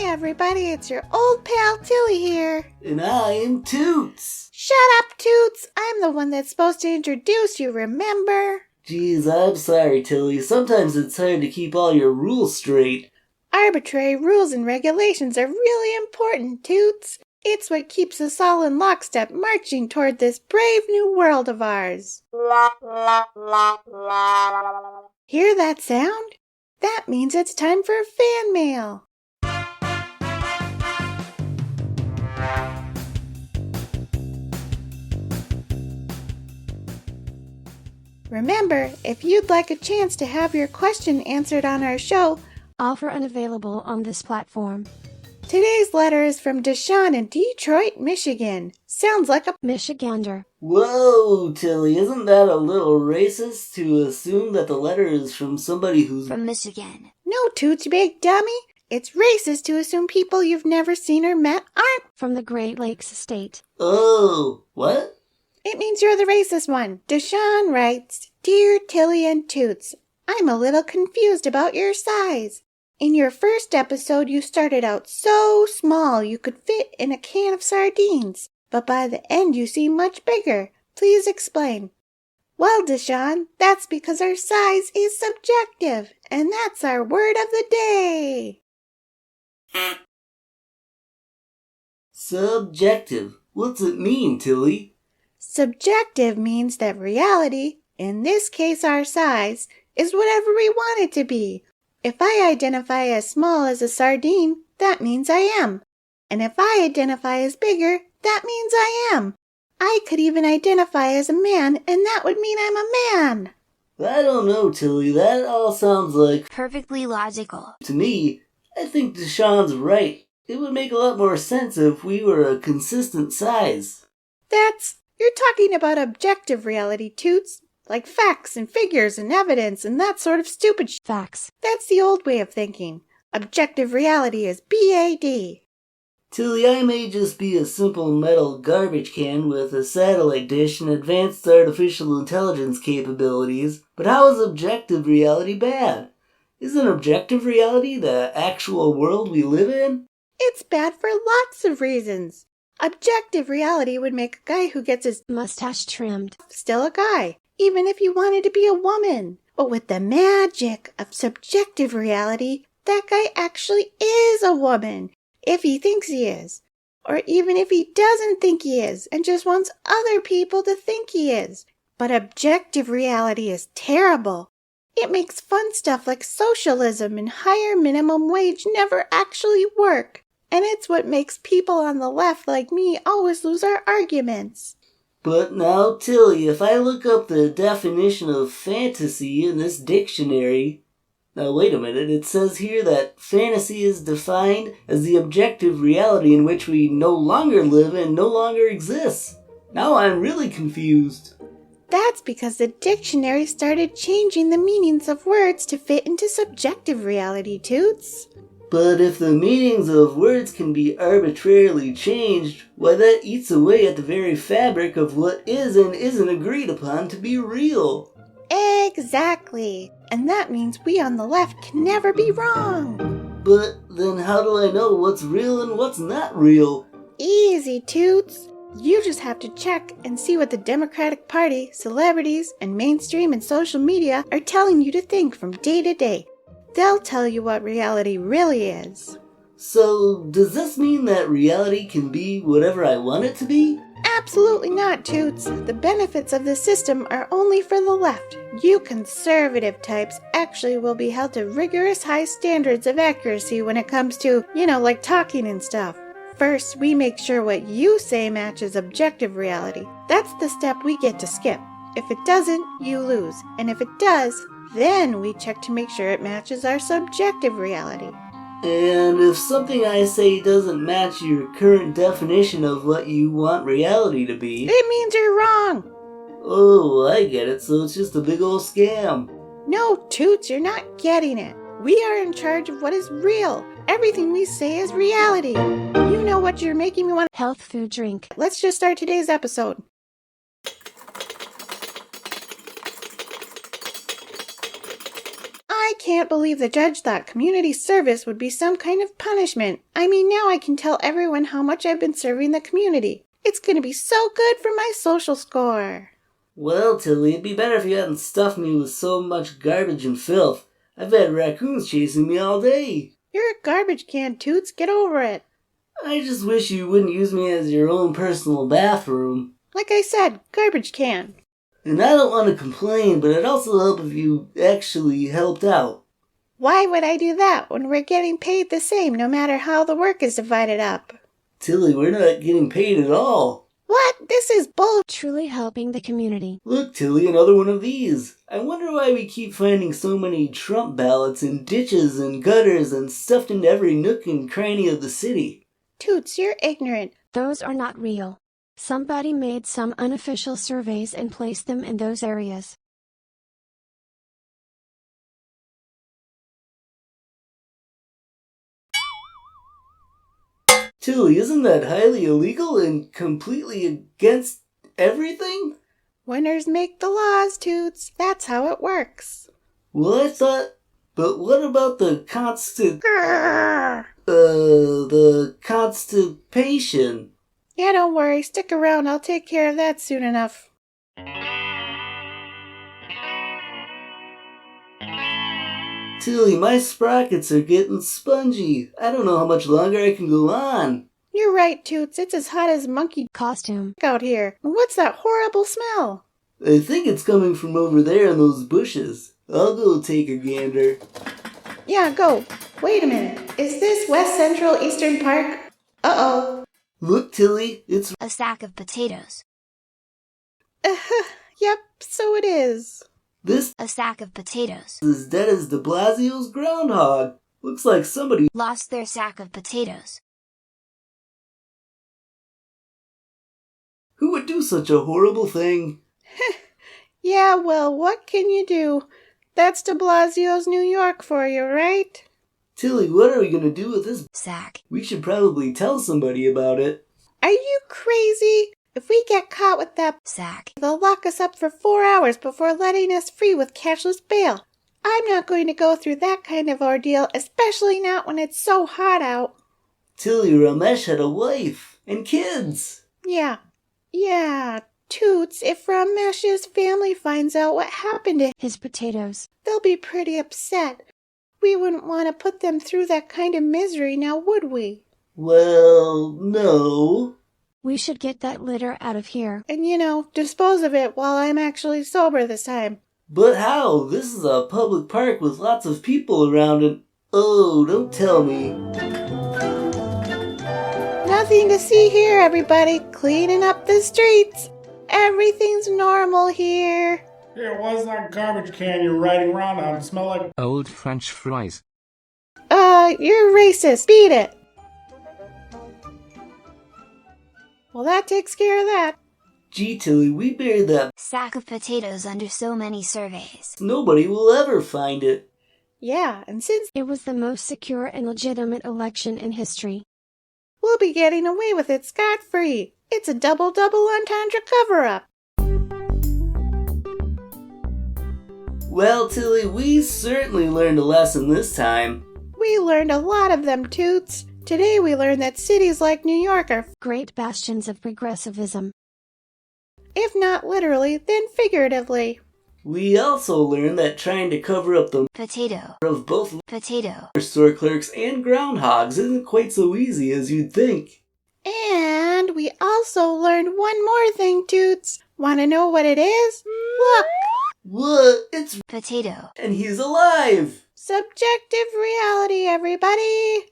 everybody, it's your old pal Tilly here. And I'm Toots. Shut up, Toots. I'm the one that's supposed to introduce you, remember? Geez, I'm sorry, Tilly. Sometimes it's hard to keep all your rules straight. Arbitrary rules and regulations are really important, Toots. It's what keeps us all in lockstep marching toward this brave new world of ours. Hear that sound? That means it's time for fan mail. Remember, if you'd like a chance to have your question answered on our show, offer unavailable on this platform. Today's letter is from Deshaun in Detroit, Michigan. Sounds like a Michigander. Whoa, Tilly, isn't that a little racist to assume that the letter is from somebody who's From Michigan. No, Toots, you big dummy. It's racist to assume people you've never seen or met aren't. From the Great Lakes state. Oh, what? It means you're the racist one. Deshaun writes, Dear Tilly and Toots, I'm a little confused about your size. In your first episode, you started out so small you could fit in a can of sardines, but by the end you seem much bigger. Please explain. Well, Deshaun, that's because our size is subjective, and that's our word of the day. Subjective. What's it mean, Tilly? Subjective means that reality, in this case our size, is whatever we want it to be. If I identify as small as a sardine, that means I am. And if I identify as bigger, that means I am. I could even identify as a man, and that would mean I'm a man. I don't know, Tilly. That all sounds like... Perfectly logical. To me, I think Deshaun's right. It would make a lot more sense if we were a consistent size. You're talking about objective reality, Toots. Like facts and figures and evidence and that sort of stupid Facts. That's the old way of thinking. Objective reality is BAD. Tilly, I may just be a simple metal garbage can with a satellite dish and advanced artificial intelligence capabilities, but how is objective reality bad? Isn't objective reality the actual world we live in? It's bad for lots of reasons. Objective reality would make a guy who gets his mustache trimmed still a guy, even if he wanted to be a woman. But with the magic of subjective reality, that guy actually is a woman, if he thinks he is. Or even if he doesn't think he is, and just wants other people to think he is. But objective reality is terrible. It makes fun stuff like socialism and higher minimum wage never actually work. And it's what makes people on the left like me always lose our arguments. But now, Tilly, if I look up the definition of fantasy in this dictionary... Now, wait a minute, it says here that fantasy is defined as the objective reality in which we no longer live and no longer exists. Now I'm really confused. That's because the dictionary started changing the meanings of words to fit into subjective reality, Toots. But if the meanings of words can be arbitrarily changed, why that eats away at the very fabric of what is and isn't agreed upon to be real. Exactly. And that means we on the left can never be wrong. But then how do I know what's real and what's not real? Easy, Toots. You just have to check and see what the Democratic Party, celebrities, and mainstream and social media are telling you to think from day to day. They'll tell you what reality really is. So, does this mean that reality can be whatever I want it to be? Absolutely not, Toots. The benefits of this system are only for the left. You conservative types actually will be held to rigorous high standards of accuracy when it comes to, like talking and stuff. First, we make sure what you say matches objective reality. That's the step we get to skip. If it doesn't, you lose. And if it does, then we check to make sure it matches our subjective reality. And if something I say doesn't match your current definition of what you want reality to be... It means you're wrong! Oh, I get it, so it's just a big old scam. No, Toots, you're not getting it. We are in charge of what is real. Everything we say is reality. You know what you're making me want? Health food drink. Let's just start today's episode. I can't believe the judge thought community service would be some kind of punishment. I mean, now I can tell everyone how much I've been serving the community. It's going to be so good for my social score. Well, Tilly, it'd be better if you hadn't stuffed me with so much garbage and filth. I've had raccoons chasing me all day. You're a garbage can, Toots. Get over it. I just wish you wouldn't use me as your own personal bathroom. Like I said, garbage can. And I don't want to complain, but it'd also help if you actually helped out. Why would I do that when we're getting paid the same no matter how the work is divided up? Tilly, we're not getting paid at all. What? This is bull. Truly helping the community. Look, Tilly, another one of these. I wonder why we keep finding so many Trump ballots in ditches and gutters and stuffed into every nook and cranny of the city. Toots, you're ignorant. Those are not real. Somebody made some unofficial surveys and placed them in those areas. Tilly, isn't that highly illegal and completely against everything? Winners make the laws, Toots. That's how it works. Well, I thought... But what about the Grrr. the constipation? Yeah, don't worry. Stick around. I'll take care of that soon enough. Tilly, my sprockets are getting spongy. I don't know how much longer I can go on. You're right, Toots. It's as hot as monkey Costume. out here. And what's that horrible smell? I think it's coming from over there in those bushes. I'll go take a gander. Yeah, go. Wait a minute. Is this West Central Eastern Park? Uh-oh. Look, Tilly, it's... A sack of potatoes. Yep, so it is. This A sack of potatoes. is as dead as de Blasio's groundhog. Looks like somebody... Lost their sack of potatoes. Who would do such a horrible thing? Yeah, well, what can you do? That's de Blasio's New York for you, right? Tilly, what are we gonna do with this? Sack. We should probably tell somebody about it. Are you crazy? If we get caught with that, Sack. they'll lock us up for 4 hours before letting us free with cashless bail. I'm not going to go through that kind of ordeal, especially not when it's so hot out. Tilly, Ramesh had a wife and kids. Yeah, Toots, if Ramesh's family finds out what happened to him, His potatoes. they'll be pretty upset. We wouldn't want to put them through that kind of misery now, would we? Well, no. We should get that litter out of here. And, dispose of it while I'm actually sober this time. But how? This is a public park with lots of people around and... Oh, don't tell me. Nothing to see here, everybody. Cleaning up the streets. Everything's normal here. Hey, what's that garbage can you're riding around on? Smell like... Old French fries. You're racist. Beat it. Well, that takes care of that. Gee, Tilly, we buried that... Sack of potatoes under so many surveys. Nobody will ever find it. Yeah, and since It was the most secure and legitimate election in history. we'll be getting away with it scot-free. It's a double-double entendre cover-up. Well, Tilly, we certainly learned a lesson this time. We learned a lot of them, Toots. Today we learned that cities like New York are, Great bastions of progressivism. if not literally, then figuratively. We also learned that trying to cover up the Potato. of both Potato. store clerks and groundhogs isn't quite so easy as you'd think. And we also learned one more thing, Toots. Want to know what it is? Look! What? It's... Potato. And he's alive! Subjective reality, everybody!